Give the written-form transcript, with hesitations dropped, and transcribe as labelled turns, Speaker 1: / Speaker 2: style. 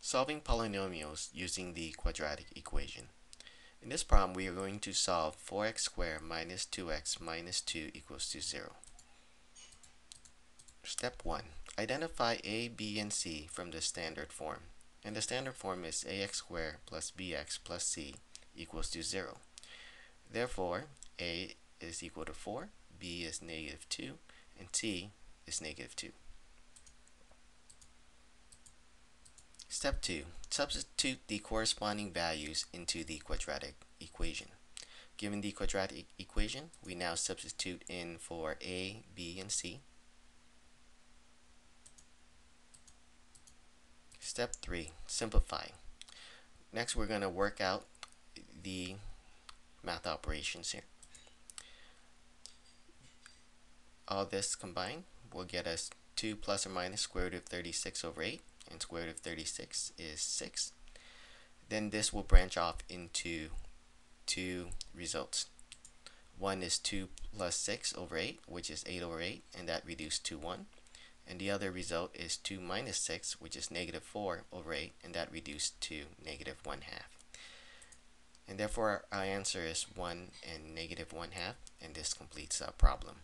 Speaker 1: Solving polynomials using the quadratic equation. In this problem, we are going to solve 4x squared minus 2x minus 2 equals to 0. Step 1. Identify a, b, and c from the standard form. And the standard form is ax squared plus bx plus c equals to 0. Therefore, a is equal to 4, b is negative 2, and c is negative 2. Step 2. Substitute the corresponding values into the quadratic equation. Given the quadratic equation, we now substitute in for a, b, and c. Step 3. Simplify. Next, we're going to work out the math operations here. All this combined will get us 2 plus or minus square root of 36 over 8. And square root of 36 is 6. Then this will branch off into two results. One is 2 plus 6 over 8, which is 8 over 8, and that reduced to 1. And the other result is 2 minus 6, which is negative 4 over 8, and that reduced to negative 1/2. And therefore our answer is 1 and negative 1/2, and this completes our problem.